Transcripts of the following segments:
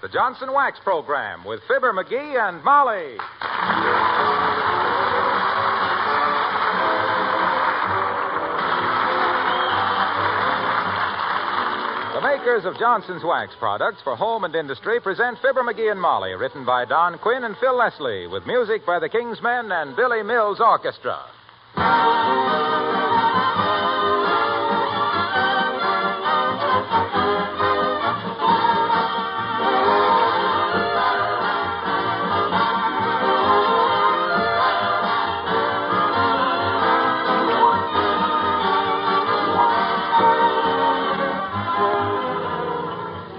the Johnson Wax Program with Fibber McGee and Molly. The makers of Johnson's Wax products for home and industry present Fibber McGee and Molly, written by Don Quinn and Phil Leslie, with music by the Kingsmen and Billy Mills Orchestra.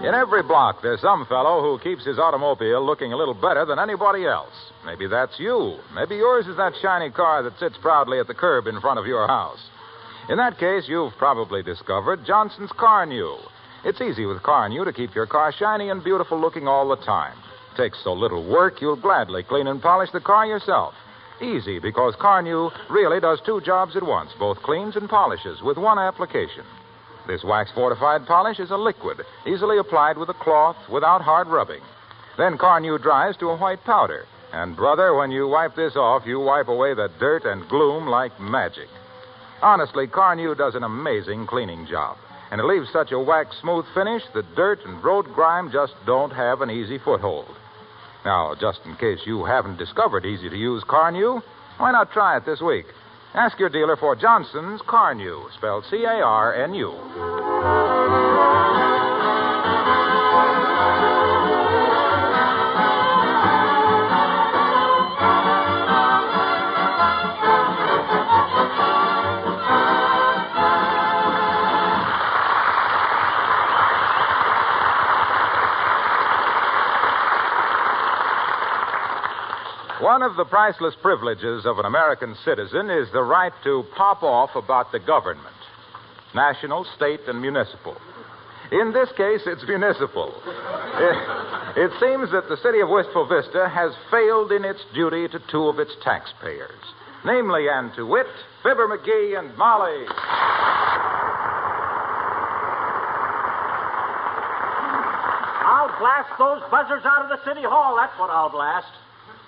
In every block, there's some fellow who keeps his automobile looking a little better than anybody else. Maybe that's you. Maybe yours is that shiny car that sits proudly at the curb in front of your house. In that case, you've probably discovered Johnson's Car New. It's easy with Car New to keep your car shiny and beautiful looking all the time. It takes so little work, you'll gladly clean and polish the car yourself. Easy, because Car New really does two jobs at once, both cleans and polishes, with one application. This wax-fortified polish is a liquid, easily applied with a cloth without hard rubbing. Then Car New dries to a white powder. And, brother, when you wipe this off, you wipe away the dirt and gloom like magic. Honestly, Car New does an amazing cleaning job. And it leaves such a wax-smooth finish that dirt and road grime just don't have an easy foothold. Now, just in case you haven't discovered easy-to-use Car New, why not try it this week? Ask your dealer for Johnson's Car New, spelled C-A-R-N-U. One of the priceless privileges of an American citizen is the right to pop off about the government, national, state, and municipal. In this case, it's municipal. It seems that the city of Wistful Vista has failed in its duty to two of its taxpayers, namely and to wit, Fibber McGee and Molly. I'll blast those buzzers out of the city hall, that's what I'll blast.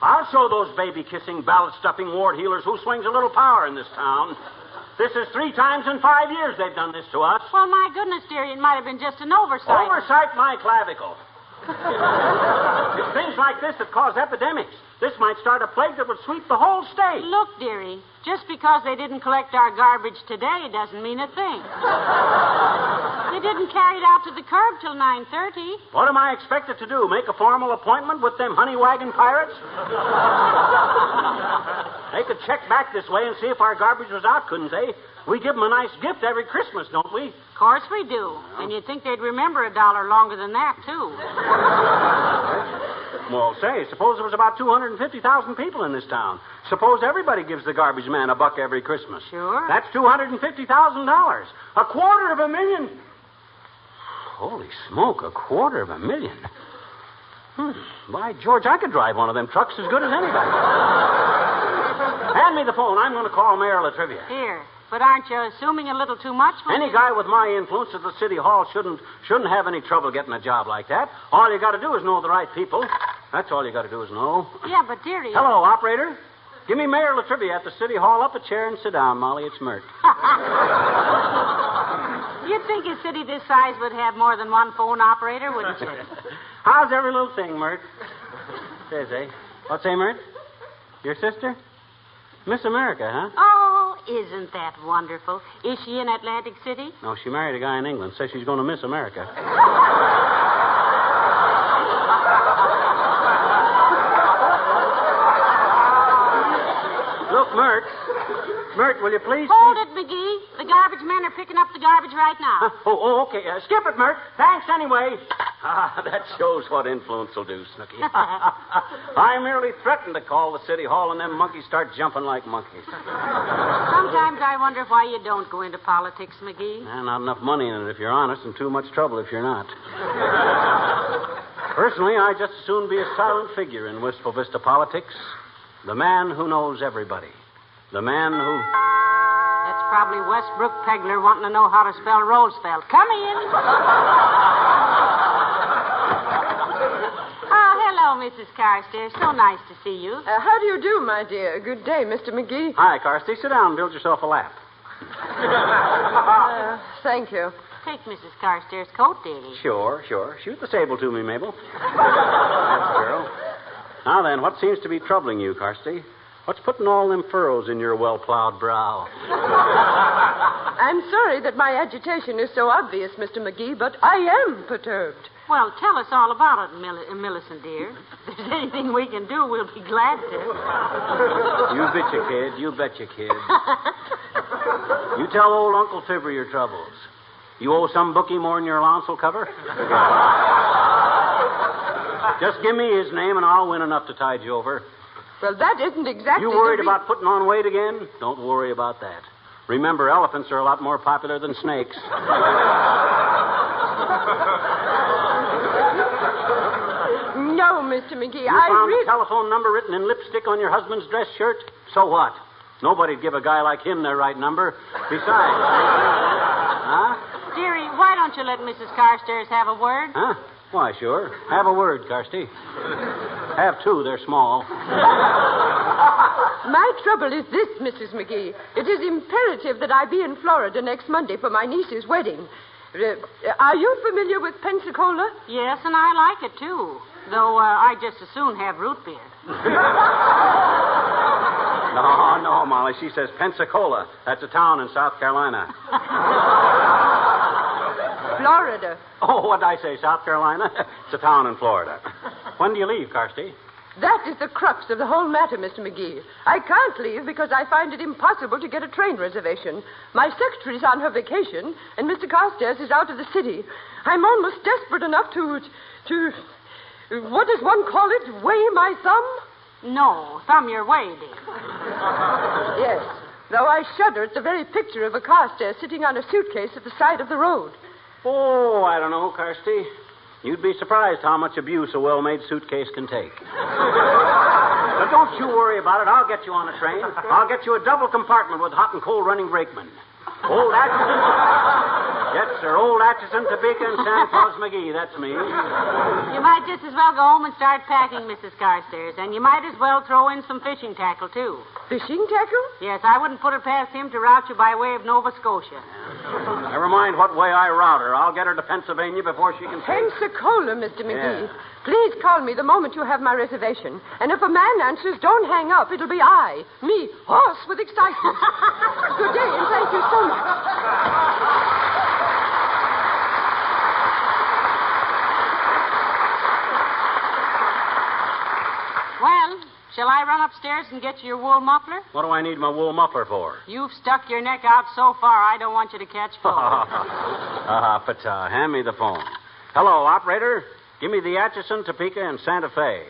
I'll show those baby-kissing, ballot-stuffing ward healers who swings a little power in this town. This is 3 times in 5 years they've done this to us. Well, my goodness, dearie, it might have been just an oversight. Oversight my clavicle. It's things like this that cause epidemics. This might start a plague that would sweep the whole state. Look, dearie, just because they didn't collect our garbage today doesn't mean a thing. They didn't carry it out to the curb till 9:30. What am I expected to do? Make a formal appointment with them honey wagon pirates? They could check back this way and see if our garbage was out, couldn't they? We give them a nice gift every Christmas, don't we? Of course we do. And you'd think they'd remember $1 longer than that, too. Well, say, suppose there was about 250,000 people in this town. Suppose everybody gives the garbage man $1 every Christmas. Sure. That's $250,000. $250,000. Holy smoke, $250,000. By George, I could drive one of them trucks as good as anybody. Hand me the phone. I'm going to call Mayor Latrivia. Here. But aren't you assuming a little too much? Any guy with my influence at the city hall shouldn't have any trouble getting a job like that. All you got to do is know the right people. That's all you got to do is know. Yeah, but dearie... Hello, operator. Give me Mayor Latrivia at the city hall. Up a chair and sit down, Molly. It's Mert. You'd think a city this size would have more than one phone operator, wouldn't you? How's every little thing, Mert? Says, eh? What's say, Mert? Your sister? Miss America, huh? Oh, isn't that wonderful? Is she in Atlantic City? No, she married a guy in England. Says she's going to Miss America. Look, Mert, will you please... Hold it, McGee. The garbage men are picking up the garbage right now. Okay. Skip it, Mert. Thanks anyway. That shows what influence will do, Snooky. I merely threatened to call the city hall, and them monkeys start jumping like monkeys. Sometimes I wonder why you don't go into politics, McGee. Not enough money in it if you're honest, and too much trouble if you're not. Personally, I'd just as soon be a silent figure in Wistful Vista politics. The man who knows everybody. The man who... That's probably Westbrook Pegler wanting to know how to spell Roosevelt. Come in. Hello, Mrs. Carstairs. So nice to see you. How do you do, my dear? Good day, Mr. McGee. Hi, Carstairs. Sit down and build yourself a lap. Thank you. Take Mrs. Carstairs' coat, dearie. Sure. Shoot the sable to me, Mabel. That's the girl. Now then, what seems to be troubling you, Carstairs? What's putting all them furrows in your well-plowed brow? I'm sorry that my agitation is so obvious, Mr. McGee, but I am perturbed. Well, tell us all about it, Millicent, dear. If there's anything we can do, we'll be glad to. You betcha, kid. You tell old Uncle Fibber your troubles. You owe some bookie more than your allowance will cover? Just give me his name and I'll win enough to tide you over. Well, that isn't exactly... You worried about putting on weight again? Don't worry about that. Remember, elephants are a lot more popular than snakes. No, Mr. McGee, You found a telephone number written in lipstick on your husband's dress shirt? So what? Nobody'd give a guy like him their right number. Besides... Huh? Dearie, why don't you let Mrs. Carstairs have a word? Huh? Why, sure. Have a word, Carsty. Have two. They're small. My trouble is this, Mrs. McGee. It is imperative that I be in Florida next Monday for my niece's wedding. Are you familiar with Pensacola? Yes, and I like it, too. Though I just as soon have root beer. No, Molly. She says Pensacola. That's a town in South Carolina. Florida. Oh, what did I say? South Carolina? It's a town in Florida. When do you leave, Carsty? That is the crux of the whole matter, Mr. McGee. I can't leave because I find it impossible to get a train reservation. My secretary's on her vacation, and Mr. Carstairs is out of the city. I'm almost desperate enough to... What does one call it? Weigh my thumb? No, thumb your way, dear. Yes, though I shudder at the very picture of a Carstairs sitting on a suitcase at the side of the road. Oh, I don't know, Carsty. You'd be surprised how much abuse a well-made suitcase can take. But don't you worry about it. I'll get you on a train. I'll get you a double compartment with hot and cold running brakemen. Old Atchison. Yes, sir. Old Atchison, Topeka, and San Claus McGee. That's me. You might just as well go home and start packing, Mrs. Carstairs. And you might as well throw in some fishing tackle, too. Fishing tackle? Yes, I wouldn't put it past him to route you by way of Nova Scotia. Never mind what way I route her. I'll get her to Pennsylvania before she can say... Pensacola, Mr. McGee. Yeah. Please call me the moment you have my reservation. And if a man answers, don't hang up. It'll be I. Me, hoarse with excitement. Good day, and thank you so much. Well, shall I run upstairs and get you your wool muffler? What do I need my wool muffler for? You've stuck your neck out so far, I don't want you to catch cold. Hand me the phone. Hello, operator. Give me the Atchison, Topeka, and Santa Fe.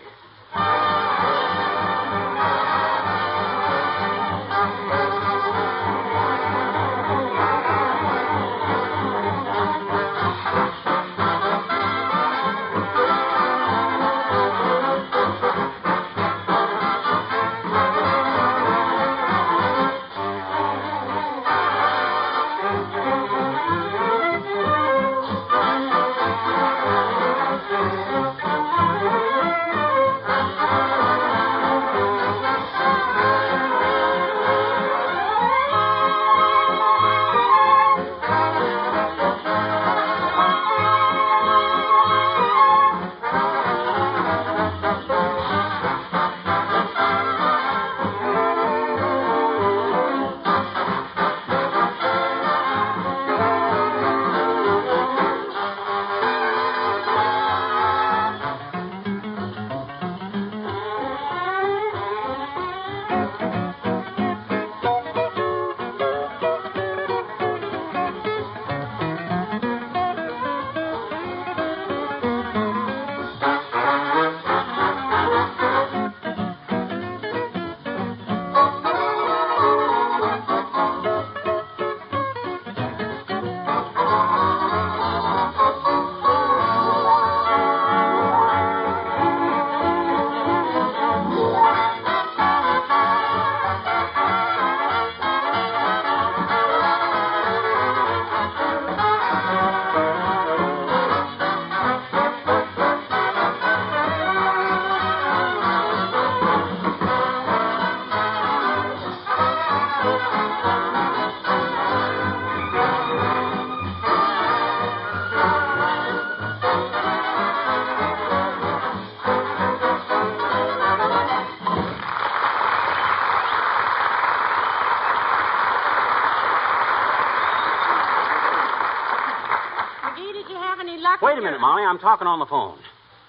Molly. I'm talking on the phone.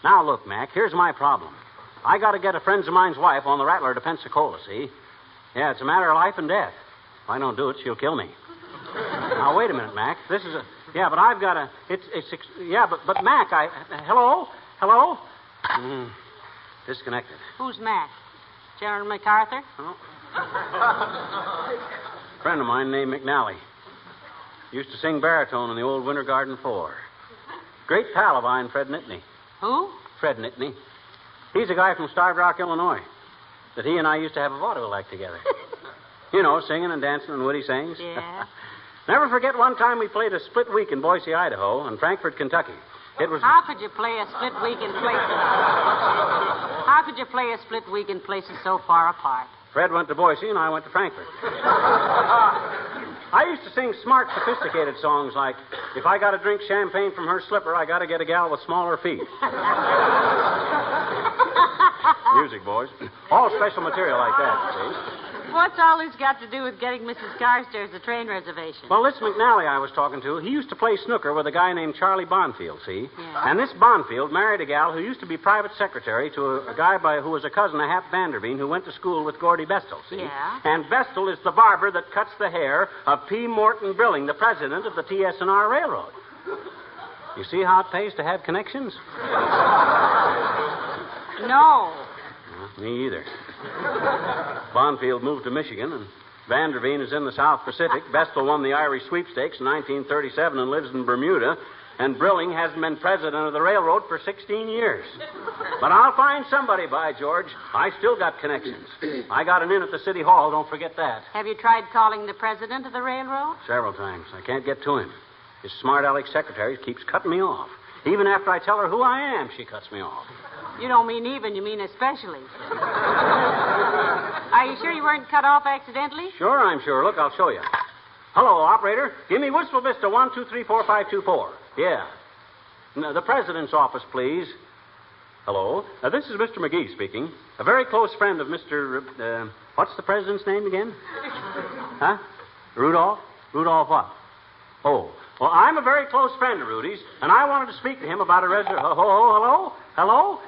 Now, look, Mac, here's my problem. I got to get a friend of mine's wife on the Rattler to Pensacola, see? Yeah, it's a matter of life and death. If I don't do it, she'll kill me. Now, wait a minute, Mac. This is a... Yeah, but I've got a... Yeah, but Mac, Hello? Hello? Disconnected. Who's Mac? General MacArthur? Oh. Friend of mine named McNally. Used to sing baritone in the old Winter Garden 4. Great pal of mine, Fred Nittany. Who? Fred Nittany. He's a guy from Starved Rock, Illinois. That he and I used to have a vaudeville act together. You know, singing and dancing and witty sayings. Yeah. Never forget one time we played a split week in Boise, Idaho, and Frankfort, Kentucky. It was... How could you play a split week in places? How could you play a split week in places so far apart? Fred went to Boise and I went to Frankfort. I used to sing smart, sophisticated songs like, if I got to drink champagne from her slipper, I got to get a gal with smaller feet. Music, boys. All special material like that, see? What's all this got to do with getting Mrs. Carstairs a train reservation? Well, this McNally I was talking to, he used to play snooker with a guy named Charlie Bonfield, see? Yeah. And this Bonfield married a gal who used to be private secretary to a guy who was a cousin of Hap Vanderveen who went to school with Gordy Bestel, see? Yeah. And Bestel is the barber that cuts the hair of P. Morton Brilling, the president of the TS&R Railroad. You see how it pays to have connections? No. Me either. Bonfield moved to Michigan, and Vanderveen is in the South Pacific. Bestel won the Irish sweepstakes in 1937 and lives in Bermuda. And Brilling hasn't been president of the railroad for 16 years. But I'll find somebody, by George. I still got connections. I got an in at the city hall, don't forget that. Have you tried calling the president of the railroad? Several times. I can't get to him. His smart aleck secretary keeps cutting me off. Even after I tell her who I am, she cuts me off. You don't mean even, you mean especially. Are you sure you weren't cut off accidentally? Sure, I'm sure. Look, I'll show you. Hello, operator. Give me Wistful Vista 1234524. Yeah. No, the president's office, please. Hello. This is Mr. McGee speaking. A very close friend of Mr. What's the president's name again? Huh? Rudolph? Rudolph what? Oh. Well, I'm a very close friend of Rudy's, and I wanted to speak to him about a reservation. Hello? Hello?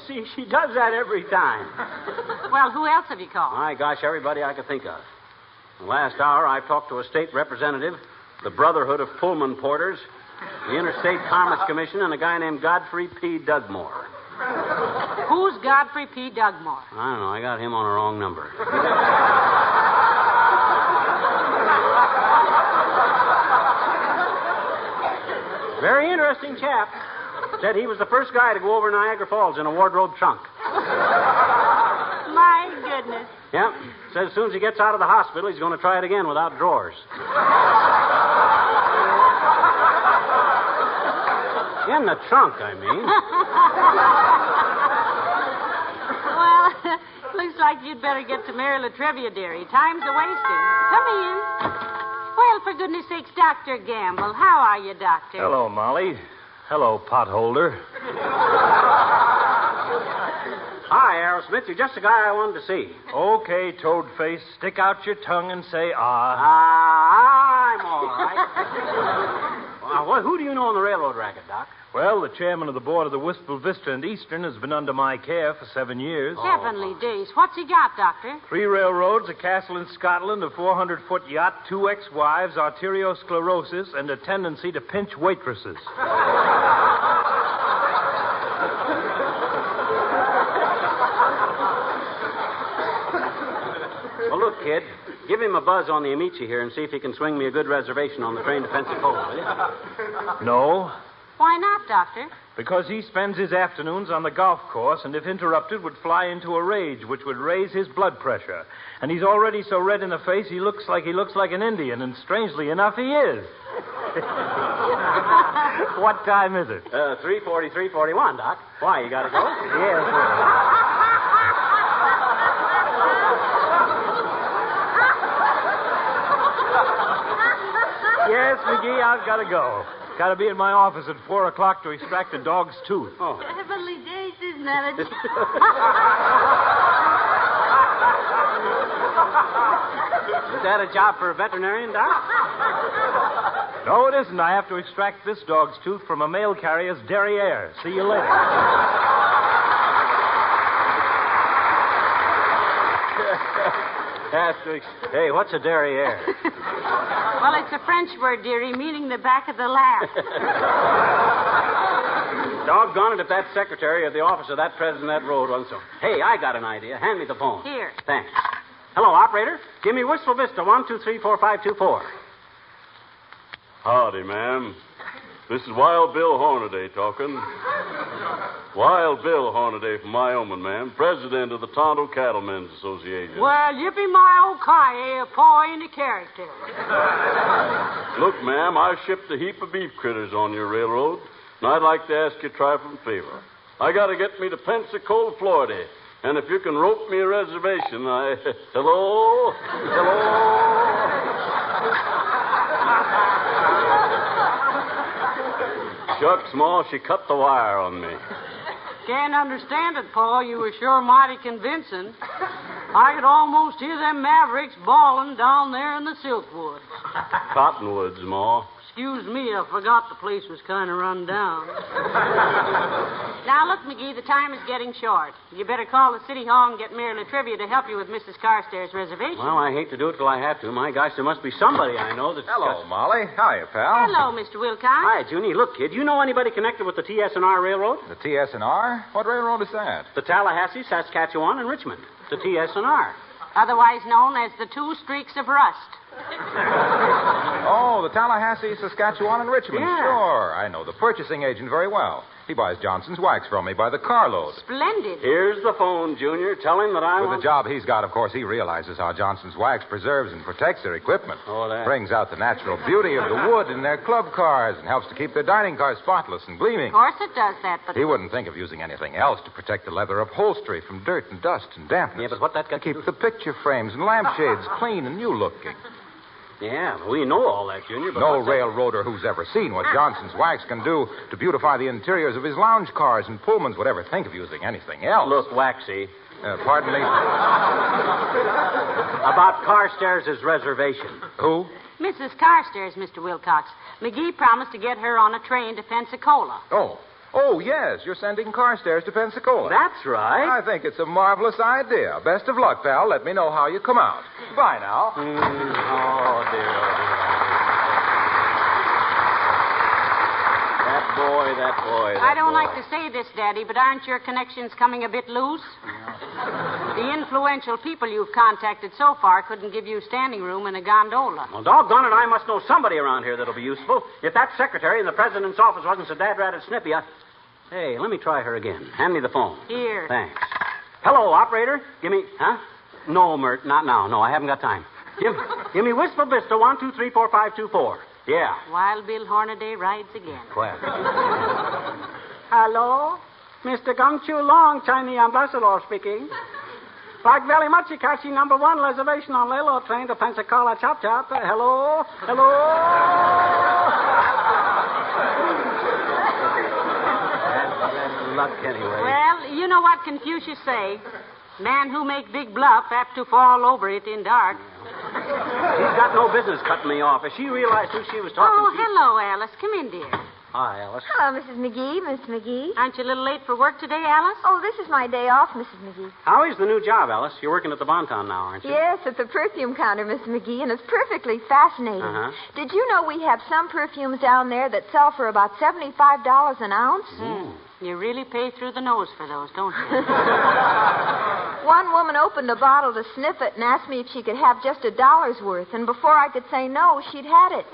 See, she does that every time. Well, who else have you called? My gosh, everybody I could think of. The last hour, I've talked to a state representative, the Brotherhood of Pullman Porters, the Interstate Commerce Commission, and a guy named Godfrey P. Dugmore. Who's Godfrey P. Dugmore? I don't know. I got him on a wrong number. Very interesting chap. Said he was the first guy to go over Niagara Falls in a wardrobe trunk. My goodness. Yep. Says as soon as he gets out of the hospital, he's going to try it again without drawers. In the trunk, I mean. Well, looks like you'd better get to Mary Latrivia, dearie. Time's a-wasting. Come in. Well, for goodness sakes, Dr. Gamble. How are you, Doctor? Hello, Molly. Hello, potholder. Hi, Aerosmith. You're just the guy I wanted to see. Okay, toad-face. Stick out your tongue and say, ah. I'm all right. Well, who do you know on the railroad racket, Doc? Well, the chairman of the board of the Wistful Vista and Eastern has been under my care for 7 years. Heavenly days. What's he got, Doctor? 3 railroads, a castle in Scotland, a 400-foot yacht, 2 ex-wives, arteriosclerosis, and a tendency to pinch waitresses. Well, look, kid, give him a buzz on the Amici here and see if he can swing me a good reservation on the train to Pensacola, will you? No, Why not, Doctor? because he spends his afternoons on the golf course and, if interrupted, would fly into a rage, which would raise his blood pressure. And he's already so red in the face he looks like an Indian, and strangely enough, he is. What time is it? 3:41, Doc. Why, you got to go? Yes. Yes, McGee, I've got to go. Got to be in my office at 4 o'clock to extract a dog's tooth. Oh. Heavenly days, isn't that Is that a job for a veterinarian, Doc? No, it isn't. I have to extract this dog's tooth from a mail carrier's derriere. See you later. Hey, what's a derriere? Well, it's a French word, dearie, meaning the back of the lap. Doggone it if that secretary of the office of that president of that road wasn't so. Hey, I got an idea. Hand me the phone. Here. Thanks. Hello, operator. Give me Wistful Vista 1234524. Howdy, ma'am. This is Wild Bill Hornaday talking. Wild Bill Hornaday from Wyoming, ma'am. President of the Tonto Cattlemen's Association. Well, yippee my old car, a paw in the character. Look, ma'am, I shipped a heap of beef critters on your railroad, and I'd like to ask you a trifling favor. I got to get me to Pensacola, Florida, and if you can rope me a reservation, I... Hello? Shucks, Ma, she cut the wire on me. Can't understand it, Paul. You were sure mighty convincing. I could almost hear them mavericks bawling down there in the Silkwood. Cottonwoods, Ma. Excuse me, I forgot the place was kind of run down. Now, look, McGee, the time is getting short. You better call the city hall and get Mary Latrivia to help you with Mrs. Carstairs' reservation. Well, I hate to do it till I have to. My gosh, there must be somebody I know that's... Hello, Molly. Hiya, pal. Hello, Mr. Wilcox. Hi, Junie. Look, kid, you know anybody connected with the TS&R Railroad? The TS&R? What railroad is that? The Tallahassee, Saskatchewan, and Richmond. The TS&R. Otherwise known as the Two Streaks of Rust. Oh, the Tallahassee, Saskatchewan, and Richmond. Yeah. Sure. I know the purchasing agent very well. He buys Johnson's wax from me by the carload. Splendid. Here's the phone, Junior. Tell him that I With want... the job he's got, of course, he realizes how Johnson's wax preserves and protects their equipment. Oh, that. Brings out the natural beauty of the wood in their club cars and helps to keep their dining cars spotless and gleaming. Of course it does that, but... He wouldn't think of using anything else to protect the leather upholstery from dirt and dust and dampness. Yeah, but what that got to keep to do... the picture frames and lampshades clean and new-looking. Yeah, we know all that, Junior, but... No railroader who's ever seen what Johnson's wax can do to beautify the interiors of his lounge cars and Pullmans would ever think of using anything else. Look, Waxy. Pardon me? About Carstairs' reservation. Who? Mrs. Carstairs, Mr. Wilcox. McGee promised to get her on a train to Pensacola. Oh, yes. You're sending Carstairs to Pensacola. That's right. I think it's a marvelous idea. Best of luck, pal. Let me know how you come out. Bye now. Oh, dear. That boy. I don't like to say this, Daddy, but aren't your connections coming a bit loose? The influential people you've contacted so far couldn't give you standing room in a gondola. Well, doggone it, I must know somebody around here that'll be useful. If that secretary in the president's office wasn't so dad-ratted snippy, Hey, let me try her again. Hand me the phone. Here. Thanks. Hello, operator. Give me... Huh? No, Mert, not now. No, I haven't got time. Give me Wistful Vista 1234524. Yeah. Wild Bill Hornaday rides again. Well. Hello? Mr. Gong Chu Long, Chinese ambassador speaking. Like very much, Kashi number 1 reservation on railroad train to Pensacola Chop Chop. Hello? That's luck anyway. Well, you know what Confucius say. Man who make big bluff apt to fall over it in dark. She's got no business cutting me off. If she realized who she was talking to... Hello, Alice. Come in, dear. Hi, Alice. Hello, Mrs. McGee. Miss McGee. Aren't you a little late for work today, Alice? Oh, this is my day off, Mrs. McGee. How is the new job, Alice? You're working at the Bonton now, aren't you? Yes, at the perfume counter, Miss McGee, and it's perfectly fascinating. Uh-huh. Did you know we have some perfumes down there that sell for about $75 an ounce? You really pay through the nose for those, don't you? One woman opened a bottle to sniff it and asked me if she could have just $1's worth, and before I could say no, she'd had it.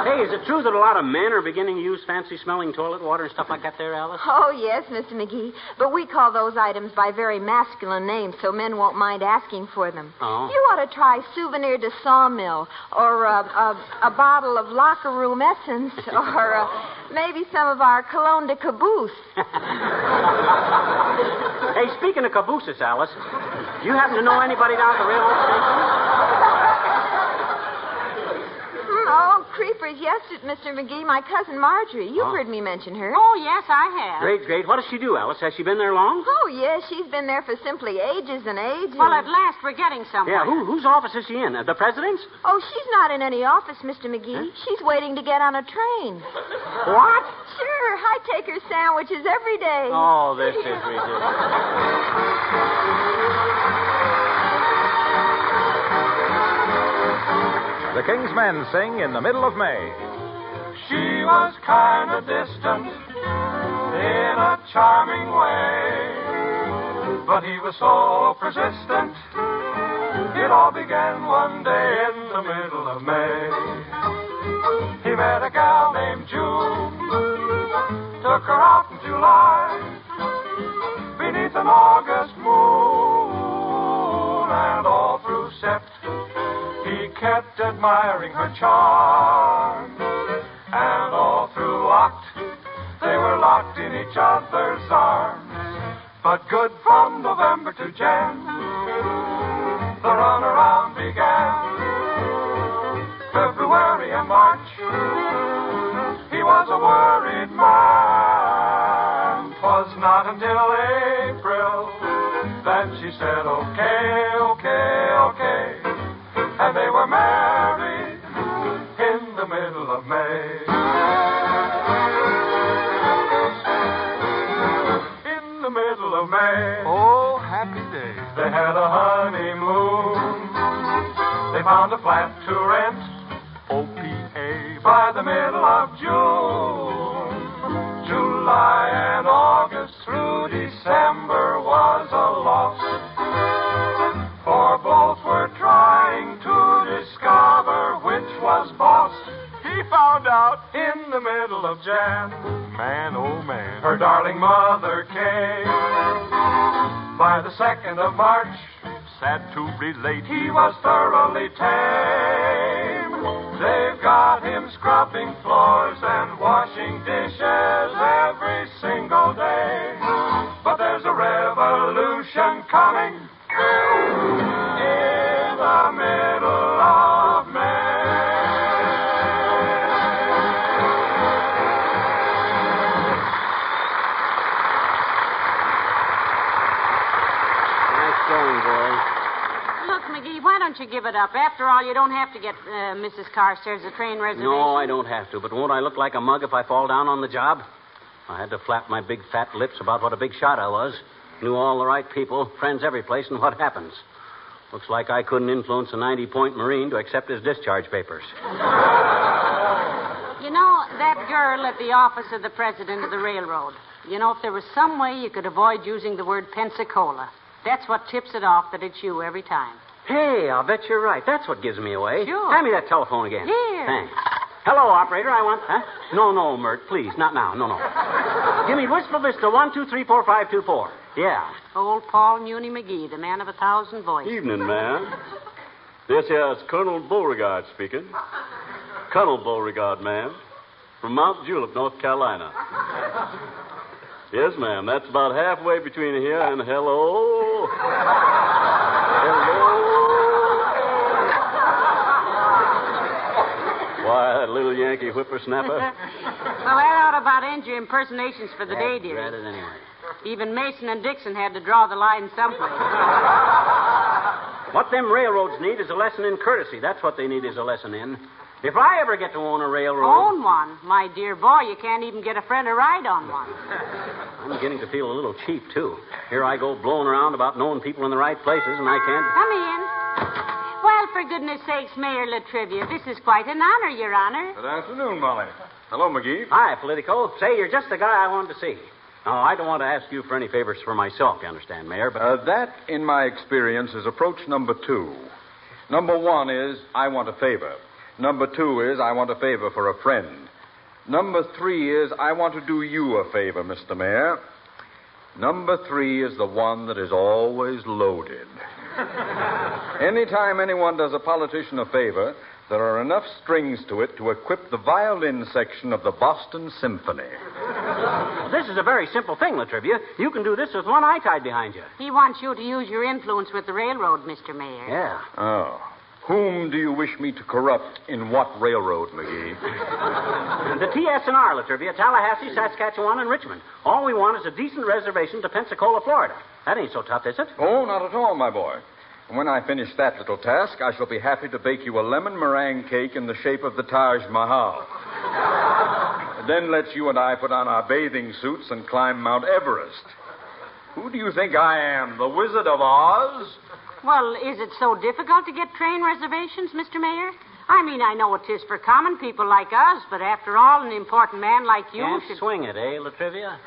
Hey, is it true that a lot of men are beginning to use fancy-smelling toilet water and stuff like that there, Alice? Oh, yes, Mr. McGee, but we call those items by very masculine names so men won't mind asking for them. Oh? You ought to try Souvenir de Sawmill, or a bottle of locker room essence, or maybe some of our Cologne de Caboose. Hey, speaking of cabooses, Alice, do you happen to know anybody down at the railroad station? Oh, creepers yesterday, Mr. McGee, my cousin Marjorie. You've heard me mention her. Oh, yes, I have. Great. What does she do, Alice? Has she been there long? Oh, yes, she's been there for simply ages and ages. Well, at last we're getting somewhere. Yeah, whose office is she in? The president's? Oh, she's not in any office, Mr. McGee. Huh? She's waiting to get on a train. What? Sure, I take her sandwiches every day. Oh, this is ridiculous. The King's Men sing In the Middle of May. She was kind of distant in a charming way, but he was so persistent. It all began one day in the middle of May. He met a gal named June, took her out in July, beneath an August moon, and all through Sept he kept admiring her charm. And all through Oct, they were locked in each other's arms. But good from November to Jan, the runaround began. February and March, he was a worried man. 'Twas not until April that she said, okay, okay, okay. And they were married in the middle of May. In the middle of May. Oh, happy day. They had a honeymoon. They found a flat to rent. OPA. By the middle of June. July and August through December was a loss. For both were trying to discover which was boss. He found out in the middle of Jan. Man, oh man. Her darling mother came. By the 2nd of March, Sad to relate, he was thoroughly tame. They've got him scrubbing floors and washing dishes every single day. But there's a revolution coming in the middle of May. Nice going, boys. Look, McGee, why don't you give it up? After all, you don't have to get Mrs. Carstairs a train reservation. No, I don't have to. But won't I look like a mug if I fall down on the job? I had to flap my big fat lips about what a big shot I was. Knew all the right people, friends every place, and what happens? Looks like I couldn't influence a 90-point Marine to accept his discharge papers. You know, that girl at the office of the president of the railroad. You know, if there was some way you could avoid using the word Pensacola, that's what tips it off that it's you every time. Hey, I'll bet you're right. That's what gives me away. Sure. Hand me that telephone again. Here. Thanks. Hello, operator. I want... Huh? No, Mert, please. Not now. No. Give me Wistful Vista 1234524. Yeah. Old Paul Muni McGee, the man of 1,000 voices. Evening, ma'am. This here is Colonel Beauregard speaking. Colonel Beauregard, ma'am. From Mount Julep, North Carolina. Yes, ma'am. That's about halfway between here and hello. Why, that little Yankee whippersnapper. Well, that ought about end your impersonations for the day, dear. Read it anyway. Even Mason and Dixon had to draw the line someplace. What them railroads need is a lesson in courtesy. That's what they need is a lesson in. If I ever get to own a railroad... Own one? My dear boy, you can't even get a friend to ride on one. I'm beginning to feel a little cheap, too. Here I go blowing around about knowing people in the right places, and I can't... Come in. Well, for goodness sakes, Mayor Latrivia, this is quite an honor, Your Honor. Good afternoon, Molly. Hello, McGee. Hi, Politico. Say, you're just the guy I wanted to see. Now, I don't want to ask you for any favors for myself, you understand, Mayor, but... That, in my experience, is approach number 2. Number 1 is, I want a favor. Number 2 is, I want a favor for a friend. Number 3 is, I want to do you a favor, Mr. Mayor. Number 3 is the one that is always loaded. Anytime anyone does a politician a favor, there are enough strings to it to equip the violin section of the Boston Symphony. This is a very simple thing, Latrivia. You can do this with one eye tied behind you. He wants you to use your influence with the railroad, Mr. Mayor. Yeah. Oh. Whom do you wish me to corrupt in what railroad, McGee? The TS&R, Latrivia, Tallahassee, Saskatchewan, and Richmond. All we want is a decent reservation to Pensacola, Florida. That ain't so tough, is it? Oh, not at all, my boy. When I finish that little task, I shall be happy to bake you a lemon meringue cake in the shape of the Taj Mahal. Then let's you and I put on our bathing suits and climb Mount Everest. Who do you think I am, the Wizard of Oz? Well, is it so difficult to get train reservations, Mr. Mayor? I mean, I know it is for common people like us, but after all, an important man like you Can't should... swing it, eh, Latrivia?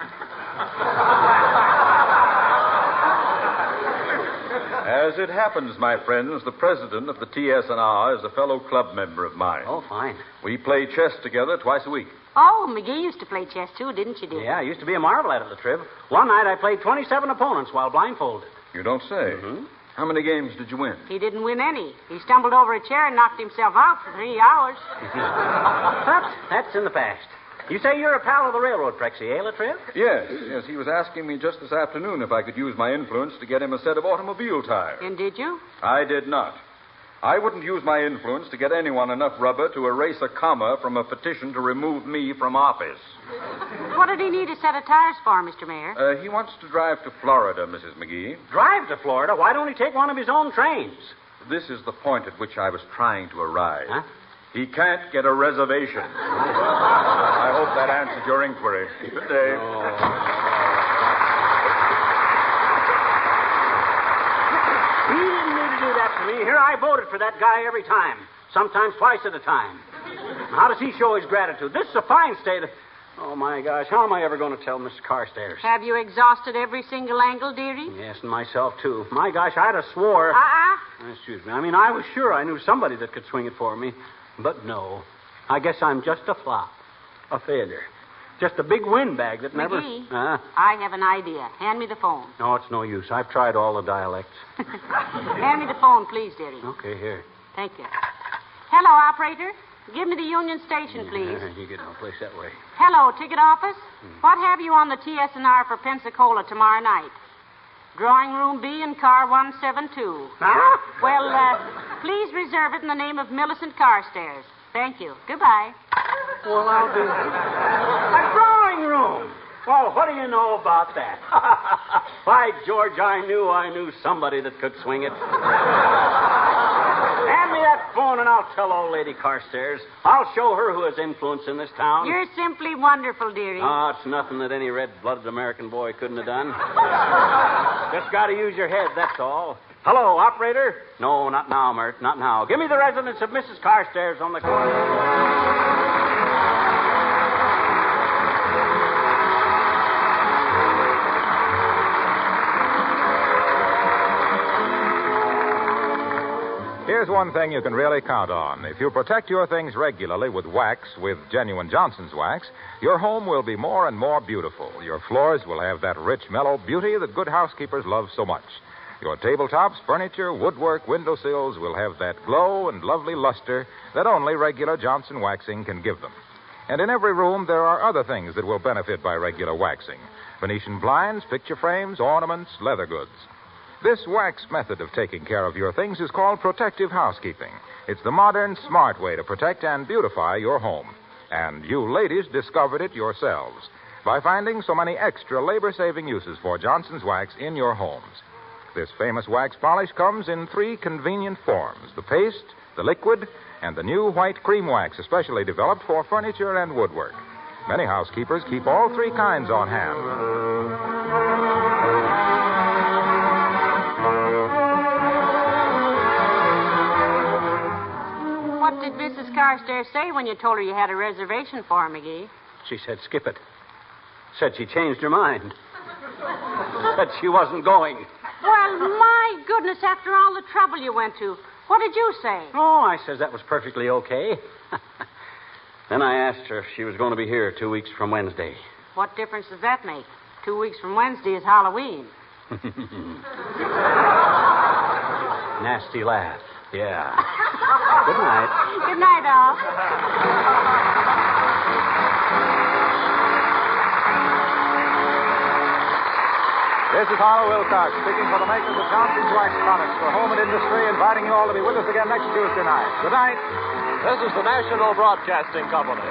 As it happens, my friends, the president of the TS&R is a fellow club member of mine. Oh, fine. We play chess together twice a week. Oh, McGee used to play chess, too, didn't you, dear? Yeah, I used to be a marvel at it, Latriv. One night I played 27 opponents while blindfolded. You don't say. Mm-hmm. How many games did you win? He didn't win any. He stumbled over a chair and knocked himself out for 3 hours. But that's in the past. You say you're a pal of the railroad, Prexy, eh, Latriv? Yes. He was asking me just this afternoon if I could use my influence to get him a set of automobile tires. And did you? I did not. I wouldn't use my influence to get anyone enough rubber to erase a comma from a petition to remove me from office. What did he need a set of tires for, Mr. Mayor? He wants to drive to Florida, Mrs. McGee. Drive to Florida? Why don't he take one of his own trains? This is the point at which I was trying to arrive. Huh? He can't get a reservation. I hope that answered your inquiry. Good day. He didn't need to do that to me. Here, I voted for that guy every time. Sometimes twice at a time. How does he show his gratitude? This is a fine state of... Oh, my gosh. How am I ever going to tell Mr. Carstairs? Have you exhausted every single angle, dearie? Yes, and myself, too. My gosh, I'd have swore... Excuse me. I mean, I was sure I knew somebody that could swing it for me. But no. I guess I'm just a flop. A failure. Just a big windbag that never... McGee, I have an idea. Hand me the phone. No, it's no use. I've tried all the dialects. Hand me the phone, please, dearie. Okay, here. Thank you. Hello, operator. Give me the Union Station, please. You get no place that way. Hello, ticket office. What have you on the TS&R for Pensacola tomorrow night? Drawing room B in car 172. Huh? Well, please reserve it in the name of Millicent Carstairs. Thank you. Goodbye. Well, I'll do a drawing room. Well, what do you know about that? By George, I knew somebody that could swing it. Hand me that phone and I'll tell old Lady Carstairs. I'll show her who has influence in this town. You're simply wonderful, dearie. Oh, it's nothing that any red-blooded American boy couldn't have done. Just got to use your head, that's all. Hello, operator? No, not now, Mert, not now. Give me the residence of Mrs. Carstairs on the corner. Here's one thing you can really count on. If you protect your things regularly with wax, with genuine Johnson's wax, your home will be more and more beautiful. Your floors will have that rich, mellow beauty that good housekeepers love so much. Your tabletops, furniture, woodwork, windowsills will have that glow and lovely luster that only regular Johnson waxing can give them. And in every room, there are other things that will benefit by regular waxing. Venetian blinds, picture frames, ornaments, leather goods. This wax method of taking care of your things is called protective housekeeping. It's the modern, smart way to protect and beautify your home. And you ladies discovered it yourselves by finding so many extra labor-saving uses for Johnson's wax in your homes. This famous wax polish comes in 3 convenient forms: the paste, the liquid, and the new white cream wax, especially developed for furniture and woodwork. Many housekeepers keep all 3 kinds on hand. What did Mrs. Carstairs say when you told her you had a reservation for her, McGee? She said skip it. Said she changed her mind. Said she wasn't going. Well, my goodness, after all the trouble you went to, what did you say? Oh, I says that was perfectly okay. Then I asked her if she was going to be here 2 weeks from Wednesday. What difference does that make? 2 weeks from Wednesday is Halloween. Nasty laugh. Yeah. Good night. Good night, all. This is Harlow Wilcox, speaking for the makers of Johnson's Wax Products for home and industry, inviting you all to be with us again next Tuesday night. Good night. This is the National Broadcasting Company.